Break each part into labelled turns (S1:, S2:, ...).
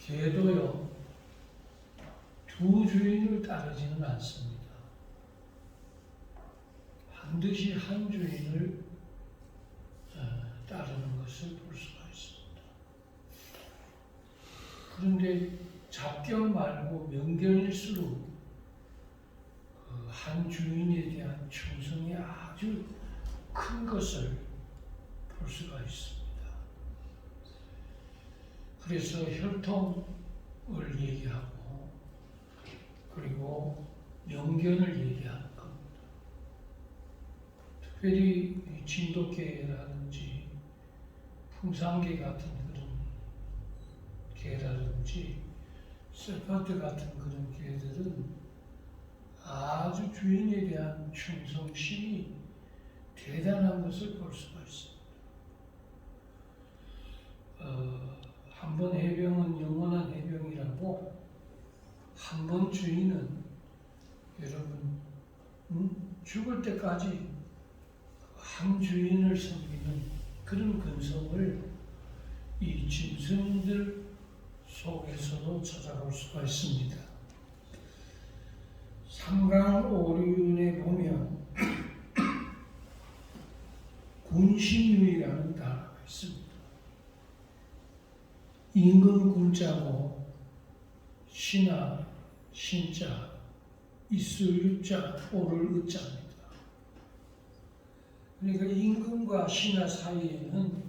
S1: 개도요, 두 주인을 따르지는 않습니다. 반드시 한 주인을 따르는 것을 볼 수가 있습니다. 그런데 잡견 말고 명견일수록 한 주인에 대한 충성이 아주 큰 것을 볼 수가 있습니다. 그래서 혈통을 얘기하고 그리고 명견을 얘기하는 겁니다. 특별히 진돗개라든지 풍산개 같은 그런 개라든지 셀파트 같은 그런 개들은 아주 주인에 대한 충성심이 대단한 것을 볼 수가 있습니다. 한 번 해병은 영원한 해병이라고, 한 번 주인은 여러분 죽을 때까지 한 주인을 섬기는 그런 근성을 이 짐승들 속에서도 찾아볼 수가 있습니다. 삼강오륜에 보면 군신유이라는 단어가 있습니다. 임금 군자고 신하 신자 있을 유자 오를 의자입니다. 그러니까 임금과 신하 사이에는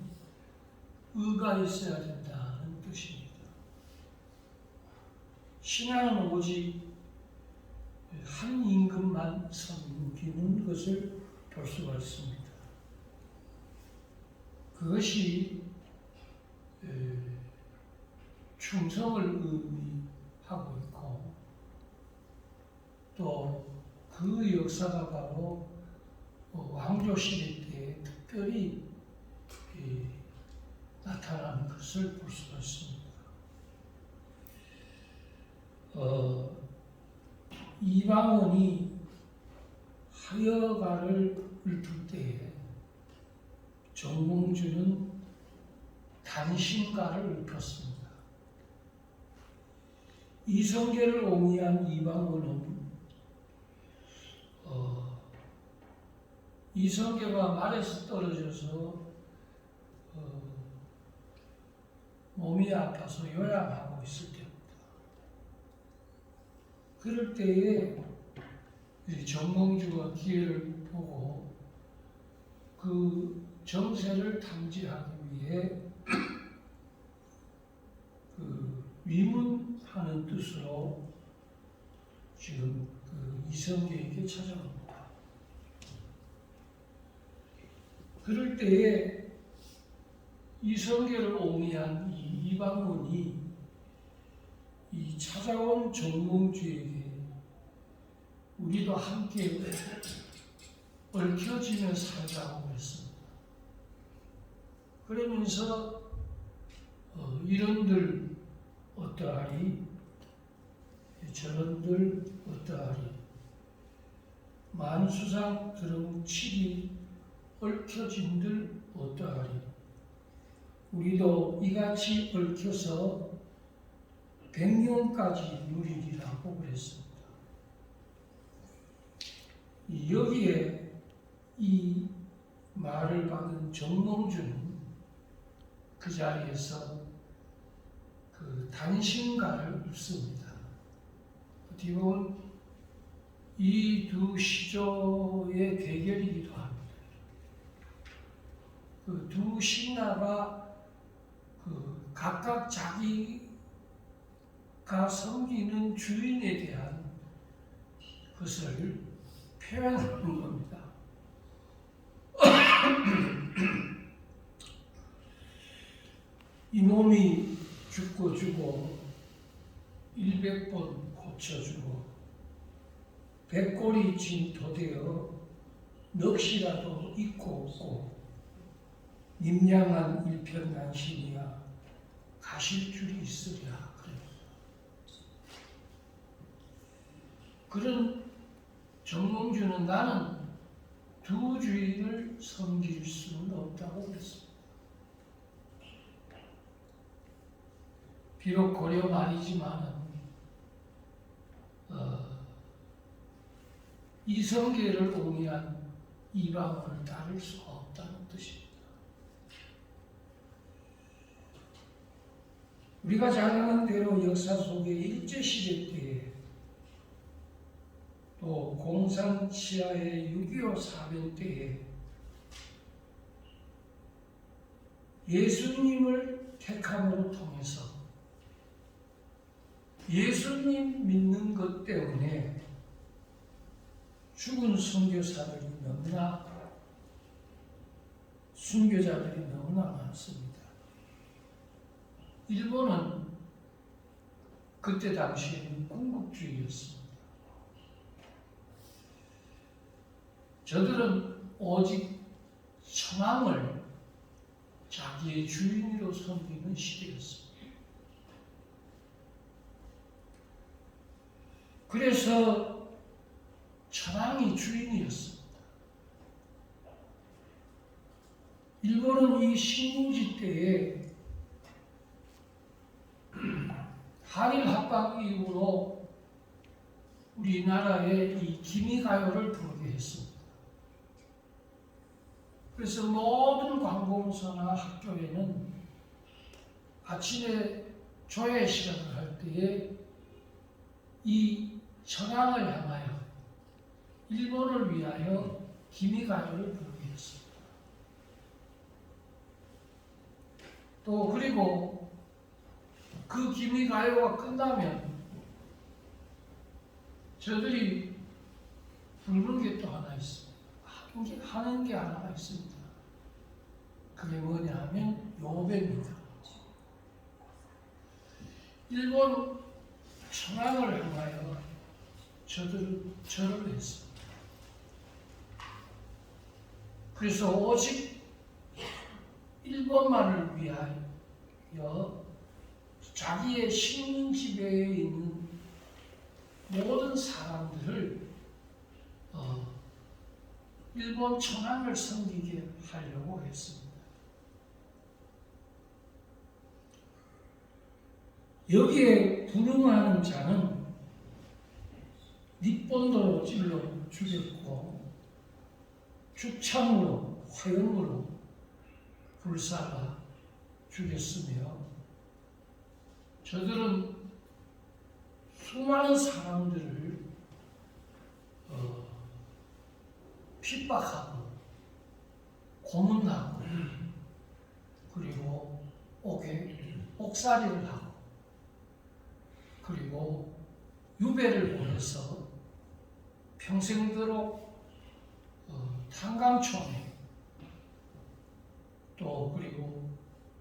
S1: 의가 있어야 된다는 뜻입니다. 신하는 오직 한 임금만 섬기는 것을 볼 수가 있습니다. 그것이 충성을 의미하고 있고, 또 그 역사가 바로 왕조 시대 때 특별히 나타나는 것을 볼 수가 있습니다. 이방원이 하여가를 읊을 때에 정몽주는 단신가를 읊었습니다. 이성계를 옹이한 이방원은 이성계가 말에서 떨어져서 몸이 아파서 요양하고 있을 때입니다. 그럴 때에 정몽주가 기회를 보고 그 정세를 탐지하기 위해 위문하는 뜻으로 지금 이성계에게 찾아갑니다. 그럴 때에 이성계를 옹이한 이 이방원이 이 찾아온 정몽주에게 우리도 함께 얽혀지며 살자고 했습니다. 그러면서 이런들 어떠하리, 저런들 어떠하리, 만수상 드렁치리 얽혀진들 어떠하리, 우리도 이같이 얽혀서 백년까지 누리리라고 그랬습니다. 여기에 이 말을 받은 정몽주는 그 자리에서 그 단신가를 읊습니다. 어떻게 보면 이 두 시조의 대결이기도 합니다. 그 두 신하가 각각 자기가 섬기는 주인에 대한 것을 표현하는 겁니다. 이놈이 죽고 주고 100번 고쳐주고 백골이 진토되어 넋이라도 있고 없고 님량한 일편단신이야 가실 줄이 있으랴. 그런 정몽주는 나는 두 주인을 섬길 수는 없다고 그랬습니다. 비록 고려 말이지만은 이성계를 옹이한 이방원을 따를 수가 없다는 뜻입니다. 우리가 잘 아는 대로 역사 속에 일제시대 때에 또 공산 치하의 6.25 사변 때에 예수님을 택함으로 통해서 예수님 믿는 것 때문에 죽은 선교사들이 너무나 순교자들이 너무나 많습니다. 일본은 그때 당시에는 군국주의였습니다. 저들은 오직 천황을 자기의 주인으로 섬기는 시대였습니다. 그래서 천황이 주인이었습니다. 일본은 이 식민지 때에 한일 합방 이후로 우리나라에 이 기미가요를 부르게 했습니다. 그래서 모든 관공서나 학교에는 아침에 조회 시간을 할 때에 이 천황을 향하여 일본을 위하여 기미가요를 부르게 했습니다. 또 그리고 그 기미가요가 끝나면 저들이 부르는 게 또 하나 있습니다. 하는 게 하나가 있습니다. 그게 뭐냐 하면 요배입니다. 일본 천황을 향하여 저들은 절을 했습니다. 그래서 오직 일본만을 위하여 자기의 식민 지배에 있는 모든 사람들을 일본 천황을 섬기게 하려고 했습니다. 여기에 불응하는 자는 닛본도로 찔러 죽였고 죽창으로 화염으로 불사가 죽였으며 저들은 수많은 사람들을 핍박하고 고문하고 그리고 옥살이를 하고 그리고 유배를 보내서 평생도록 탄광촌에 또 그리고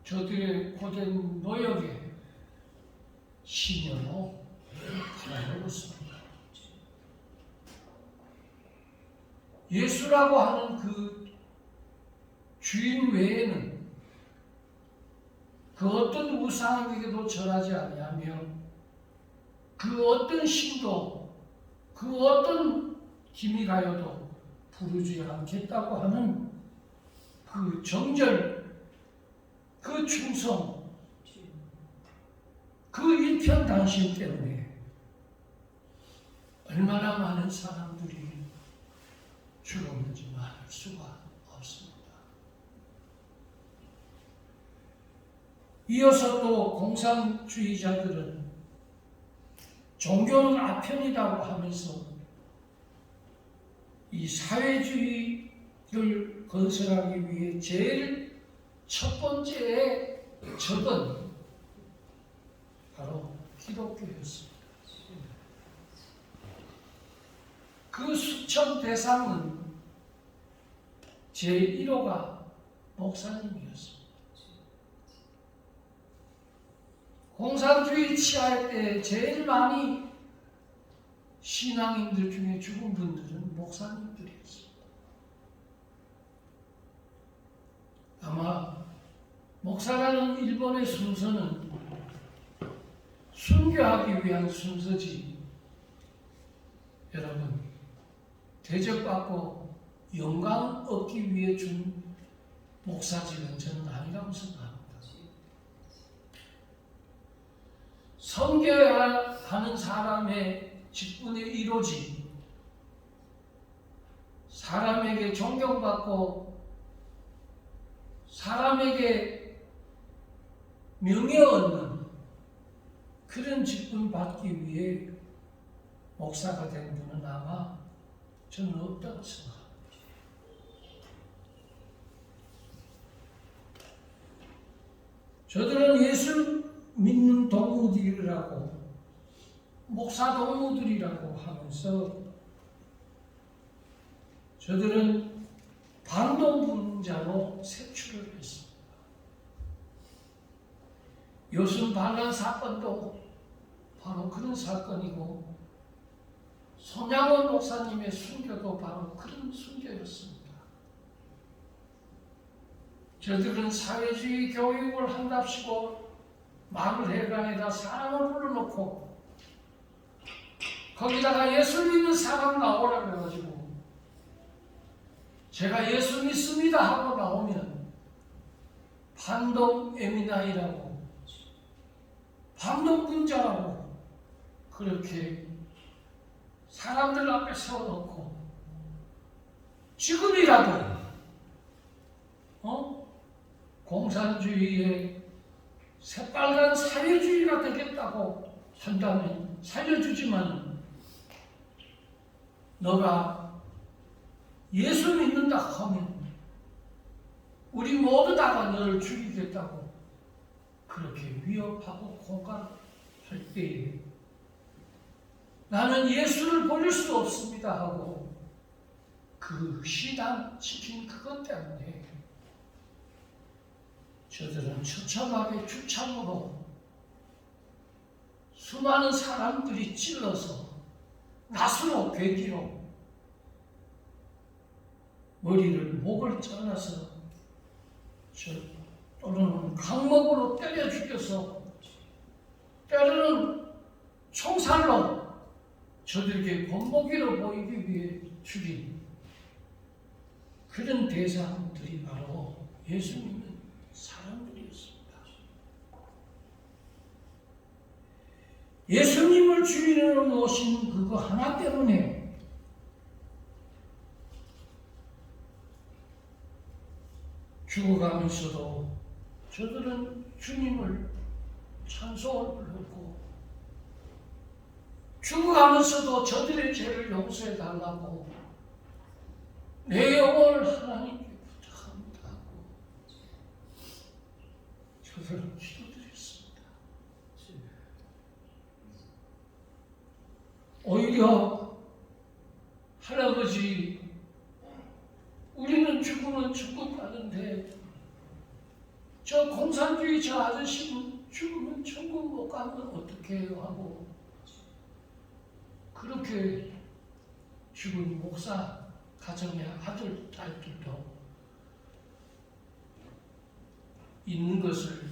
S1: 저들의 고된 노역에 신년로 팔아먹었습니다. 예수라고 하는 그 주인 외에는 그 어떤 우상에게도 절하지 아니하며 그 어떤 신도 그 어떤 기미가요도 부르지 않겠다고 하는 그 정절, 그 충성, 그 일편단심 때문에 얼마나 많은 사람들이 죽었는지 말할 수가 없습니다. 이어서 또 공산주의자들은 종교는 아편이라고 하면서 이 사회주의를 건설하기 위해 제일 첫 번째의 적은 바로 기독교였습니다. 그 수천 대상은 제1호가 목사님이었습니다. 공산주의 치하할 때 제일 많이 신앙인들 중에 죽은 분들은 목사님들이었습니다. 아마 목사라는 일본의 순서는 순교하기 위한 순서지 여러분 대접받고 영광 얻기 위해 준 목사직은 저는 아니라고 생각합니다. 섬겨야 하는 사람의 직분이 이루어지 사람에게 존경받고 사람에게 명예 얻는 그런 직분 받기 위해 목사가 된 분은 아마 저는 없다고 생각합니다. 저들은 예수 믿는 동무들이라고 목사 동무들이라고 하면서 저들은 반동분자로 색출을 했습니다. 요순 반란 사건도 바로 그런 사건이고 손양원 목사님의 순교도 바로 그런 순교였습니다. 저들은 사회주의 교육을 한답시고 마을 회관에다 사람을 불러놓고 거기다가 예수 믿는 사람 나오라고 해가지고 제가 예수 믿습니다 하고 나오면 반동 에미나이라고 반동분자라고 그렇게 사람들 앞에 세워놓고 지금이라도 공산주의의 새빨간 사회주의가 되겠다고 한다면 살려주지만 너가 예수 믿는다 하면 우리 모두 다가 너를 죽이겠다고 그렇게 위협하고 공갈할 때에 나는 예수를 버릴 수 없습니다 하고 그 신앙 지킨 그것 때문에 저들은 처참하게 주참으로 수많은 사람들이 찔러서 낫으로 괴기로 머리를 목을 잘라서 또는 강목으로 때려 죽여서 때로는 총살로 저들에게 본보기로 보이기 위해 죽인 그런 대상들이 바로 예수 믿는 사람들이었습니다. 예수님을 주인으로 모신 그거 하나 때문에 죽어가면서도 저들은 주님을 찬송을 불렀고 죽어가면서도 저들의 죄를 용서해 달라고 내 영혼을 하나님께 부탁합니다 하고 저들은 기도드렸습니다. 오히려 할아버지 우리는 죽으면 천국 가는데 저 공산주의 저 아저씨는 죽으면 천국 못 가면 어떻게 해요 하고 그렇게 죽은 목사 가정의 아들, 딸들도 있는 것을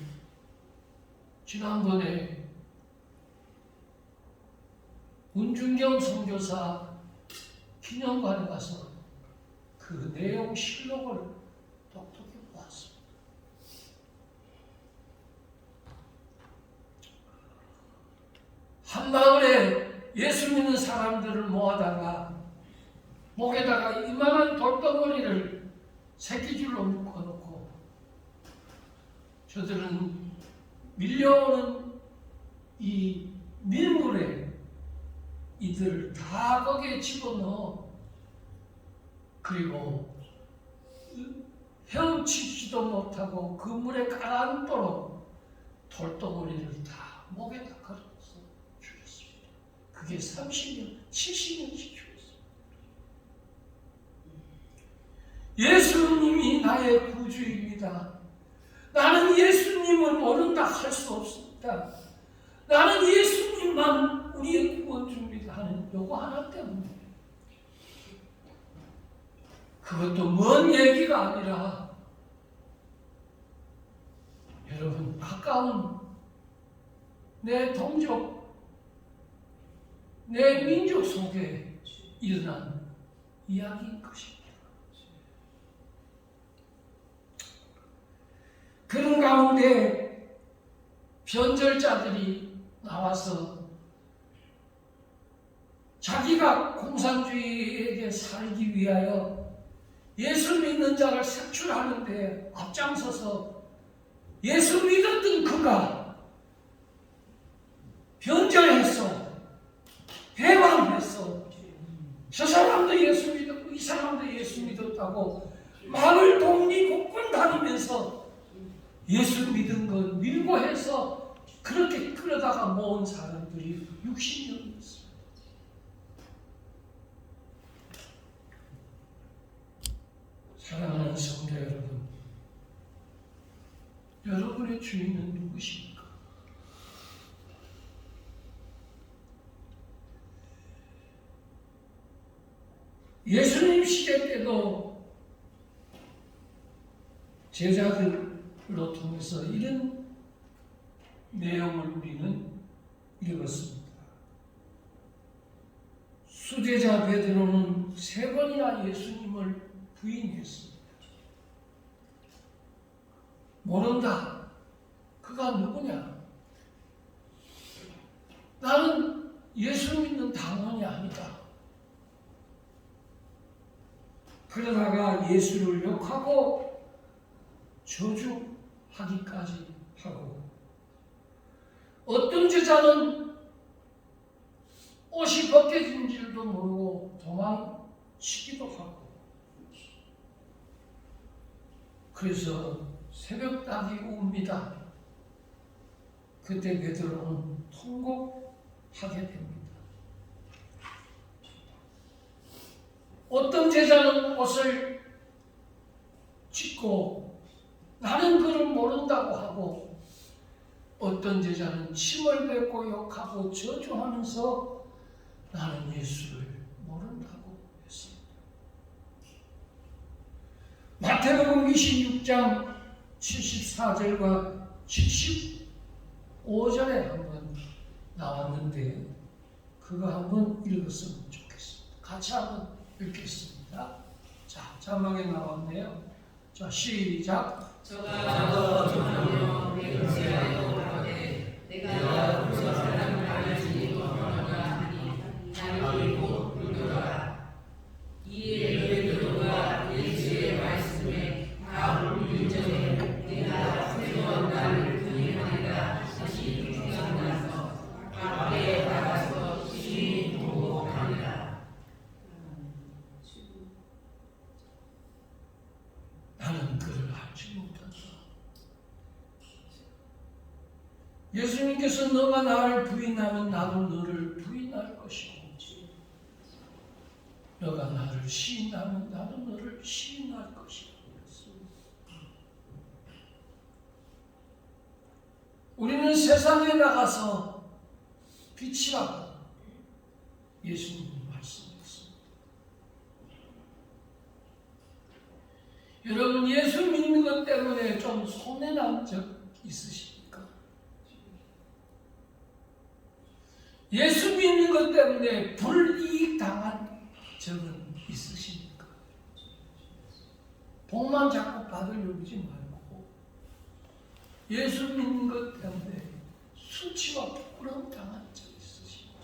S1: 지난번에 문준경 선교사 기념관에 가서 그 내용 실록을 똑똑히 보았습니다. 한 마을에 예수 믿는 사람들을 모아다가 목에다가 이만한 돌덩어리를 새끼줄로 묶어놓고 저들은 밀려오는 이 밀물에 이들을 다 거기에 집어넣어 그리고 헤엄치지도 못하고 그 물에 가라앉도록 돌덩어리를 다 목에다 걸어서 죽였습니다. 그게 30년, 70년씩 죽였습니다. 예수님이 나의 구주입니다. 나는 예수님을 모른다 할 수 없습니다. 나는 예수님만 우리의 구원주입니다 하는 요거 하나 때문에 그것도 먼 얘기가 아니라 여러분 가까운 내 동족, 내 민족 속에 일어난 이야기인 것입니다. 그런 가운데 변절자들이 나와서 자기가 공산주의에게 살기 위하여 예수 믿는 자를 색출하는 데 앞장서서 예수 믿었던 그가 변절했어. 해방했어. 저 사람도 예수 믿었고 이 사람도 예수 믿었다고 마을 동리 곳곳 다니면서 예수 믿은 걸 밀고 해서 그렇게 끌어다가 모은 사람들이 60명이었습니다. 사랑하는 성도 여러분, 여러분의 주인은 누구십니까? 예수님 시대 때도 제자들로 통해서 이런 내용을 우리는 읽었습니다. 수제자 베드로는 3번이나 예수님을 부인했습니다. 모른다. 그가 누구냐? 나는 예수 믿는 당원이 아니다. 그러다가 예수를 욕하고 저주하기까지 하고, 어떤 제자는 옷이 벗겨진 줄도 모르고 도망치기도 하고, 그래서 새벽닭이 웁니다. 그때 베드로는 통곡하게 됩니다. 어떤 제자는 옷을 찢고 나는 그를 모른다고 하고, 어떤 제자는 침을 뱉고 욕하고 저주하면서 나는 예수를 모른다고 했습니다. 마태복음 26장 74절과 75절에 한번 나왔는데 그거 한번 읽었으면 좋겠습니다. 같이 한번 읽겠습니다. 자, 자막에 나왔네요. 자, 시작.
S2: 저가 전하며 맹세하여 가되 내가 그 사람 말하지 못하노라 하니 나를 못 믿노라. 이에 베드로가 예수의 말씀에 다 울기 전에 내가 세 번 나를 부인하리라 다시 주장나서 밖에 나가서 심히 통곡하니라.
S1: 나는 그를 알지 못한다. 예수님께서 너가 나를 부인하면 나도 너를 부인할 것이고, 너가 나를 시인하면 나도 너를 시인할 것이고. 우리는 세상에 나가서 빛이라고 예수님이 말씀하셨습니다. 여러분, 예수 믿는 것 때문에 좀 손해난 적 있으십니까? 예수 믿는 것 때문에 불이익 당한 적은 있으십니까? 복만 자꾸 받으려고 하지 말고 예수 믿는 것 때문에 수치와 부끄러움 당한 적 있으십니까?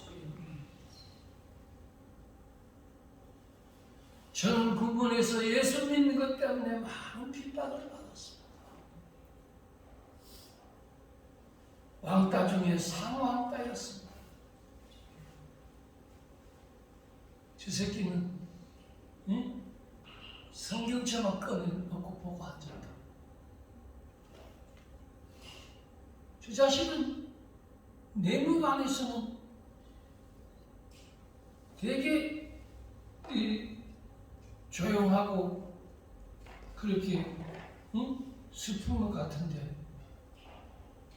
S1: 저는 구분에서 예수 믿는 것 때문에 많은 핍박을 받았습니다. 왕따 중에 상왕따였습니다. 저 새끼는 성경책만 꺼내놓고 보고 앉았다. 저 자식은 내문 안에서는 되게 조용하고 그렇게 슬픈 것 같은데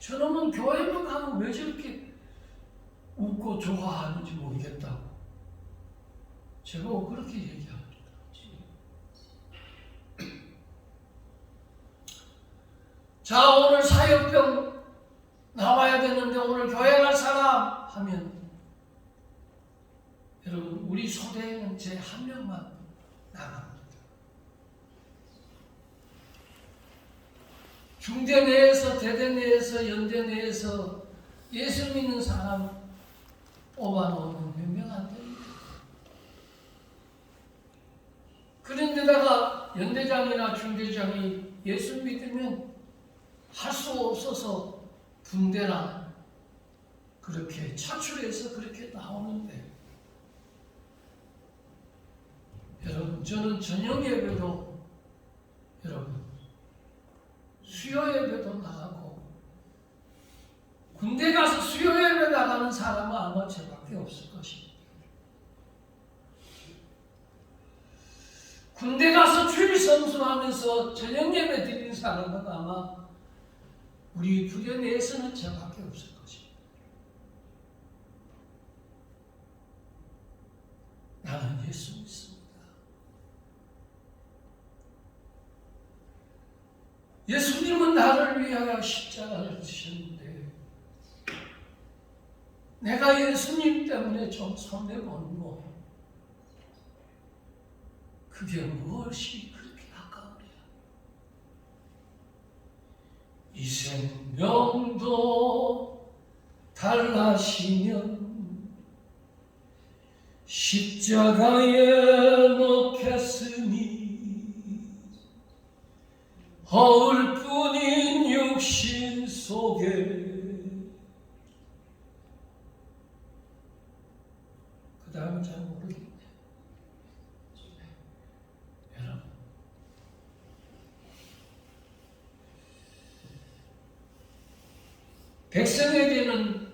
S1: 저놈은 교회만 가면 왜 저렇게 웃고 좋아하는지 모르겠다고 제가 그렇게 얘기합니다. 자, 오늘 사역병 나와야 되는데 오늘 교회 갈 사람 하면 여러분 우리 소대에는 제 한 명만 나갑니다. 중대 내에서 대대 내에서 연대 내에서 예수 믿는 사람 뽑아놓으면 몇 명 안 됩니다. 그런데다가 연대장이나 중대장이 예수 믿으면 할 수 없어서 군대나 그렇게 차출해서 그렇게 나오는데, 여러분, 저는 저녁 예배도 여러분 수요 예배도 나가고, 군대 가서 수요 예배 나가는 사람은 아마 저밖에 없을 것입니다. 군대 가서 주일 성수하면서 저녁 예배 드리는 사람은 아마 우리 부대 내에서는 저밖에 없을 것입니다. 나는 예수 믿습니다. 예수님은 나를 위하여 십자가를 지셨는데, 내가 예수님 때문에 좀 손해보는 거, 그게 무엇이 그렇게 아까우랴. 이 생명도 달라시면 십자가에 놓겠으니, 허울뿐인 육신 속에. 그 다음은 잘 모르겠네. 여러분, 백성에게는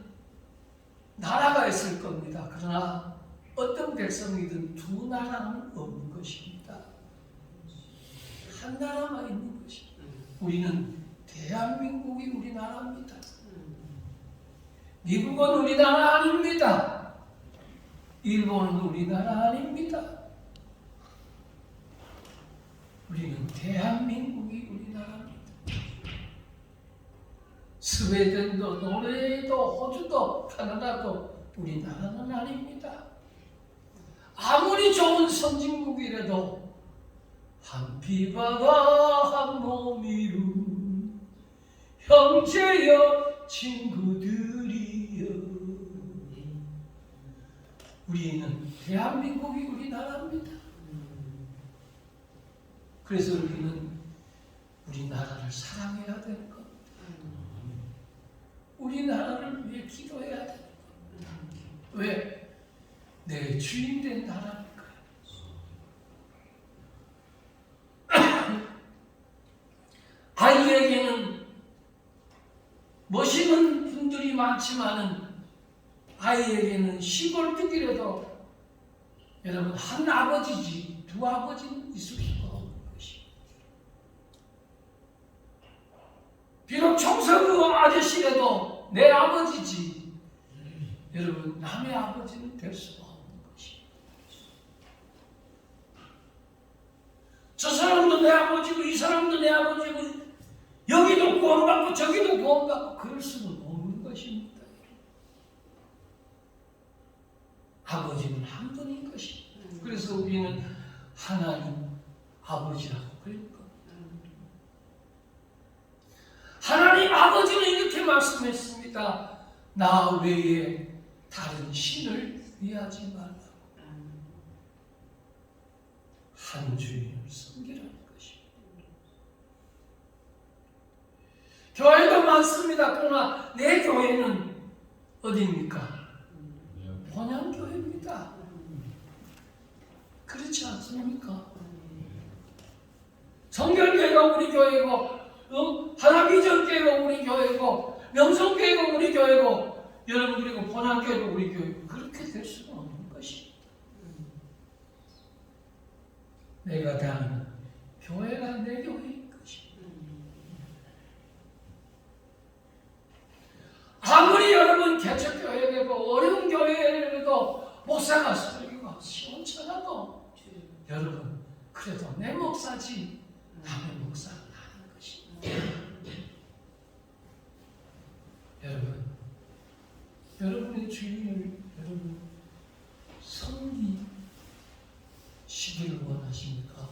S1: 나라가 있을 겁니다. 그러나 어떤 백성이든 두 나라는 없는 것입니다. 한 나라만 있는 것입니다. 우리는 대한민국이 우리나라입니다. 미국은 우리나라 아닙니다. 일본은 우리나라 아닙니다. 우리는 대한민국이 우리나라입니다. 스웨덴도 노르웨이도 호주도 카나다도 우리나라는 아닙니다. 아무리 좋은 선진국이라도 한 피바다 한 몸이루 형제여 친구들이여. 우리는 대한민국이 우리나라입니다. 그래서 우리는 우리나라를 사랑해야 되는 겁니다. 우리나라를 위해 기도해야 되는 겁니다. 왜? 내 주인된 나라니까요. 아이에게는 멋있는 분들이 많지만은 아이에게는 시골뜨기라도 여러분 한 아버지지 두 아버지는 있을 수가 없는 것입니다. 비록 총서그 아저씨라도 내 아버지지 여러분 남의 아버지는 될 수가 없는 것입니다. 저 사람도 내 아버지고 이 사람도 내 아버지고 여기도 구원받고 저기도 구원받고 그럴 수는 없는 것입니다. 아버지는 한 분인 것입니다. 그래서 우리는 하나님 아버지라고 그럴 겁니다. 하나님 아버지는 이렇게 말씀했습니다. 나 외에 다른 신을 위하지 말라고. 한 주인을 섬기라는 것입니다. 교회도 많습니다. 그러나 내 교회는 어디입니까? 본향교회입니다. 그렇지 않습니까? 성결교회가 우리 교회고, 하나비전교회가 우리 교회고, 명성교회가 우리 교회고, 여러분 그리고 본향교회가 우리 교회고, 그렇게 될 수는 없는 것입니다. 내가 다니는 교회가 내 교회인 것입니다. 아무리 여러분 개척교회고 어려운 교회라도 목사가 설교가 시원찮아도 여러분 그래도 내 목사지 남의 목사는 아닌 것입니다. 여러분의 주인을 여러분 섬기시기를 원하십니까?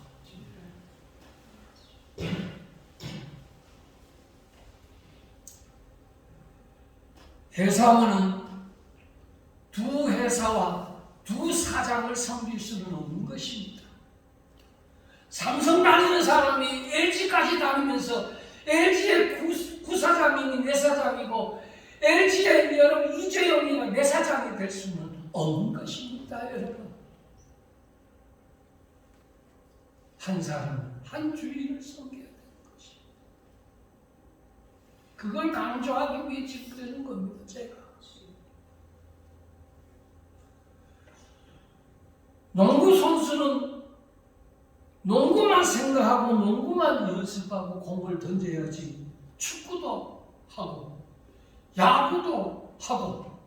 S1: 회사원은 두 회사와 두 사장을 섬길 수는 없는 것입니다. 삼성 다니는 사람이 LG까지 다니면서 LG의 구사장이니 내사장이고 LG의 여러분 이재용이나 내사장이 될 수는 없는 것입니다. 여러분, 한 사람은 한 주인을 섬겨야 되는 것입니다. 그걸 강조하기 위해 지금 겁니다. 제가 농구 선수는 농구만 생각하고 농구만 연습하고 공을 던져야지 축구도 하고 야구도 하고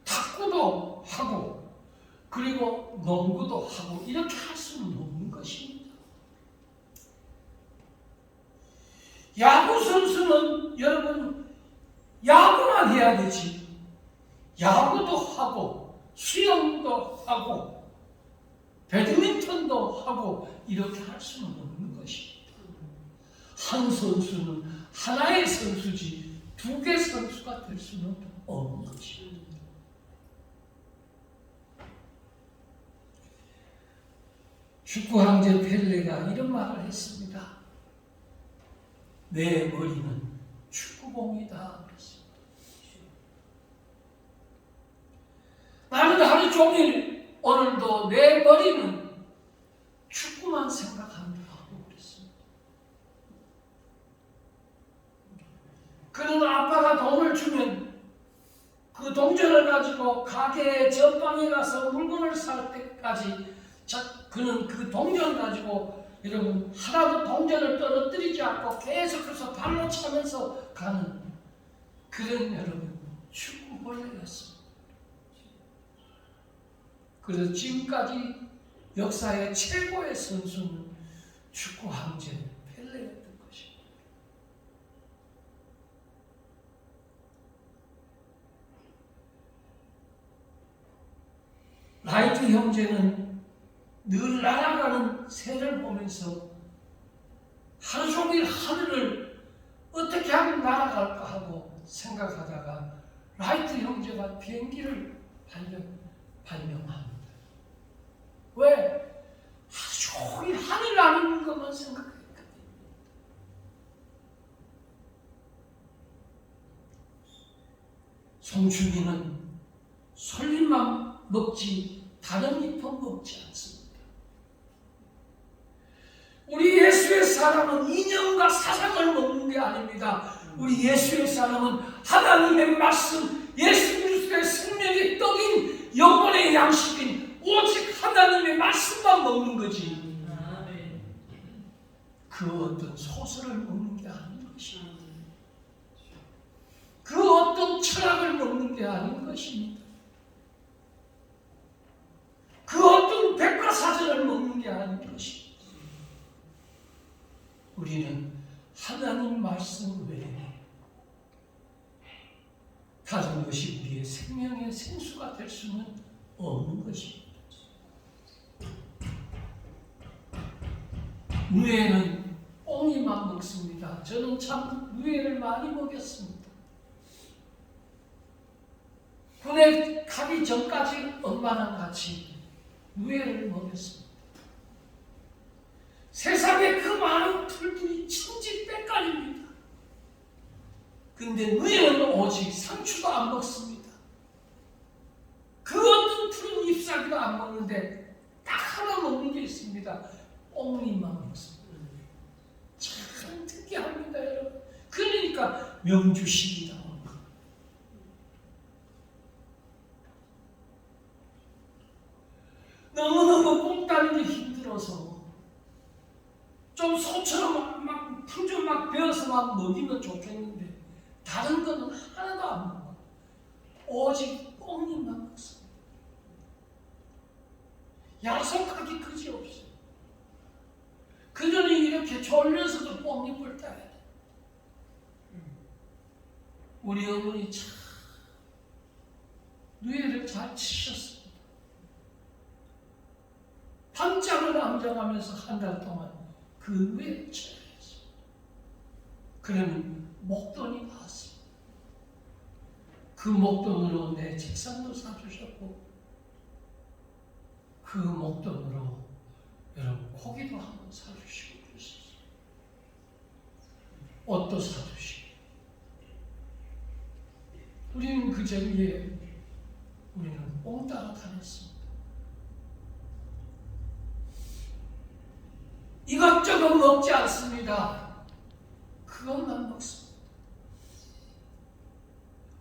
S1: 탁구도 하고 그리고 농구도 하고 이렇게 할 수는 없는 것입니다. 야구 선수는 여러분 야구만 해야 되지 야구도 하고 수영도 하고 배드민턴도 하고 이렇게 할 수는 없는 것입니다. 한 선수는 하나의 선수지 두 개 선수가 될 수는 없는 것입니다. 축구 황제 펠레가 이런 말을 했습니다. 내 머리는 축구공이다 그랬습니다. 나는 하루 종일 오늘도 내 머리는 축구만 생각한다 하고 그랬습니다. 그는 아빠가 돈을 주면 그 동전을 가지고 가게 전방에 가서 물건을 살 때까지 그는 그 동전 가지고 여러분 하나도 동전을 떨어뜨리지 않고 계속해서 발로 차면서 가는 그런 여러분 축구벌레였습니다. 그래서 지금까지 역사의 최고의 선수는 축구 황제 펠레였던 것입니다. 라이트 형제는 늘 날아가는 새를 보면서 하루 종일 하늘을 어떻게 하면 날아갈까 하고 생각하다가 라이트 형제가 비행기를 발명합니다. 왜? 하루 종일 하늘 나는 것만 생각했거든요. 송충이는 솔잎만 먹지 다른 잎은 먹지 않습니다. 우리 예수의 사람은 인형과 사상을 먹는 게 아닙니다. 우리 예수의 사람은 하나님의 말씀, 예수 그리스도의 생명의 떡인 영혼의 양식인 오직 하나님의 말씀만 먹는 거지. 그 어떤 소설을 먹는 게 아닌 것입니다. 그 어떤 철학을 먹는 게 아닌 것입니다. 그 어떤 백과사전을 먹는 게 아닌 것입니다. 우리는 하나님 말씀 외에 다른 것이 우리의 생명의 생수가 될 수는 없는 것입니다. 누에는 옹이만 먹습니다. 저는 참 누에를 많이 먹였습니다. 군에 가기 전까지 엄마랑 같이 누에를 먹였습니다. 세상에 그 많은 풀들이 천지백갈입니다. 근데 누에는 오직 상추도 안 먹습니다. 그 어떤 푸른 잎사귀도 안 먹는데 딱 하나 먹는 게 있습니다. 옹잎만 먹습니다. 참 특이합니다, 여러분. 그러니까 명주신이다. 너무너무 뽕 따는 게 힘들어서 좀 소처럼 막 풀 좀 막 베어서 막 먹이면 좋겠는데 다른 거는 하나도 안 먹어. 오직 뽕잎만 먹습니다. 야속하기 그지없어요. 그들은 이렇게 졸려서도 뽕잎을 따야 돼. 우리 어머니 참 누에를 잘 치셨습니다. 밤잠을 암잠하면서 한 달 동안 그 누에를 쳐야 했어요. 그러면 목돈이 나왔습니다. 그 목돈으로 내 책상도 사주셨고 그 목돈으로 여러분 고기도 한번 사주시고 그러셨어요. 옷도 사주시고. 우리는 그 자리에 우리는 옹따라 다녔습니다. 이것저것 먹지 않습니다. 그것만 먹습니다.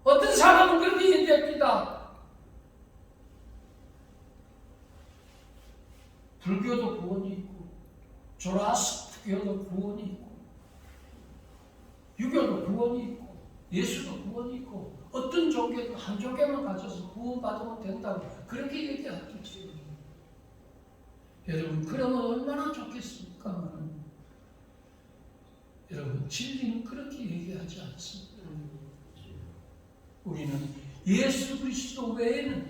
S1: 어떤 사람은 그렇게 얘기합니다. 불교도 구원이 있고 조라스트교도 구원이 있고 유교도 구원이 있고 예수도 구원이 있고 어떤 종교도 한 종교만 가져서 구원받으면 된다고 그렇게 얘기하겠죠. 여러분 그러면 얼마나 좋겠습니까? 여러분 진리는 그렇게 얘기하지 않습니다. 우리는 예수 그리스도 외에는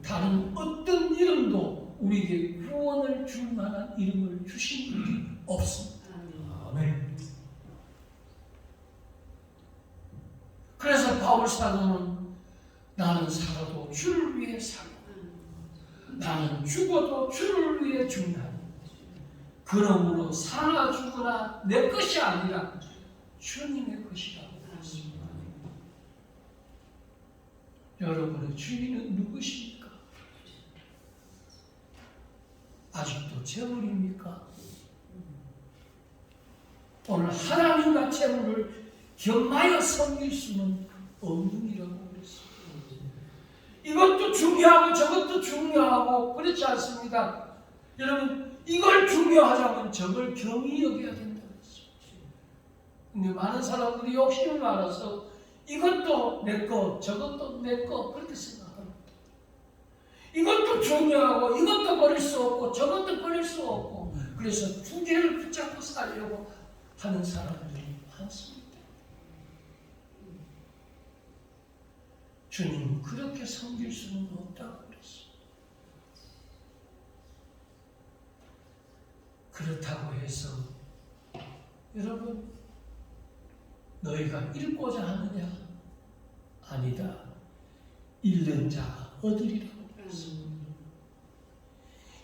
S1: 다른 어떤 이름도 우리에게 구원을 줄 만한 이름을 주신 분이 없습니다. 아멘. 그래서 바울 사도는 나는 살아도 주를 위해 살고 나는 죽어도 주를 위해 죽나니 그러므로 사나 죽으나 내 것이 아니라 주님의 것이라고 했습니다. 여러분의 주인은 누구십니까? 아직도 재물입니까? 오늘 하나님과 재물을 겸하여 섬길 수는 없는 이라고 그랬습니다. 이것도 중요하고 저것도 중요하고 그렇지 않습니다. 여러분 이걸 중요하자면 저걸 경히 여겨야 된다고 했습니다. 근데 많은 사람들이 욕심을 많아서 이것도 내 거, 저것도 내 거 그렇게 생각합니다. 이것도 중요하고 이것도 버릴 수 없고 저것도 버릴 수 없고 그래서 두 개를 붙잡고 살려고 하는 사람들이 많습니다. 주님 그렇게 섬길 수는 없다고 그랬어요. 그렇다고 해서 여러분 너희가 읽고자 하느냐? 아니다. 읽는 자가 얻으리라고 그랬습니다.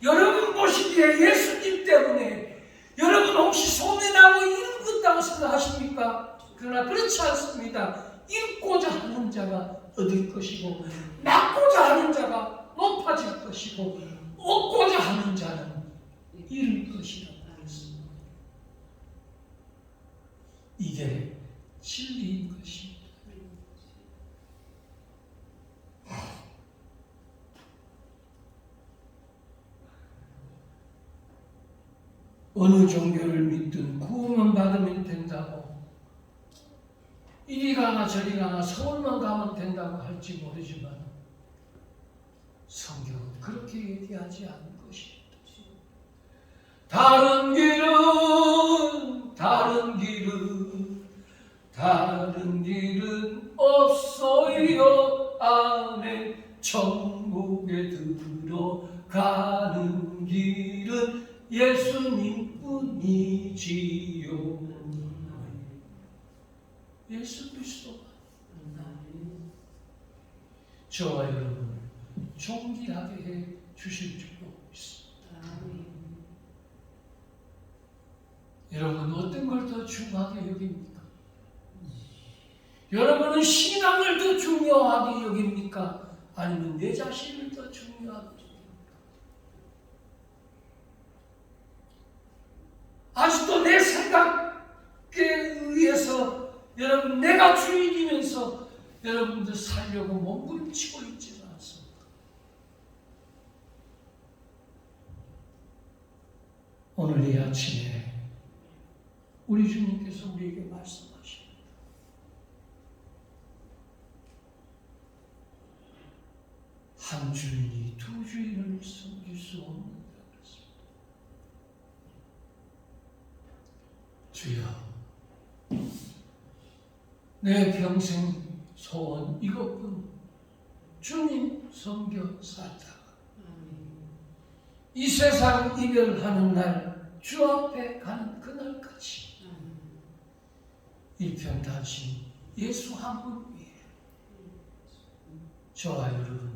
S1: 여러분 보시기에 예수님 때문에 여러분 혹시 소문나고 읽었다고 생각하십니까? 그러나 그렇지 않습니다. 읽고자 하는 자가 얻을 것이고 낳고자 하는 자가 높아질 것이고 얻고자 하는 자는 잃을 것이라고 그랬습니다. 이게 진리인 것입니다. 어느 종교를 믿든 구원만 받으면 된다고 이리 가나 저리 가나 서울만 가면 된다고 할지 모르지만 성경은 그렇게 얘기하지 않은 것입니다. 다른 길은 없어요. 아멘. 천국에 들어가는 길은 예수님 뿐이지요. 예수 그리스도가 저와 여러분을 존귀하게 해 주실 줄로 믿습니다. 여러분 어떤 걸 더 중요하게 여깁니까? 여러분은 신앙을 더 중요하게 여깁니까? 아니면 내 자신을 더 중요하게 여깁니까? 아직도 내 생각에 의해서 여러분 내가 주인이면서 여러분들 살려고 몸부림치고 있지는 않습니다. 오늘 이 아침에 우리 주님께서 우리에게 말씀하십니다. 한 주인이 두 주인을 섬길 수 없는다고 했습니다. 주여 내 평생 소원 이것뿐 주님 섬겨 살다가 이 세상 이별하는 날 주 앞에 가는 그날까지 일편단심 예수 한 분 위에 저와 여러분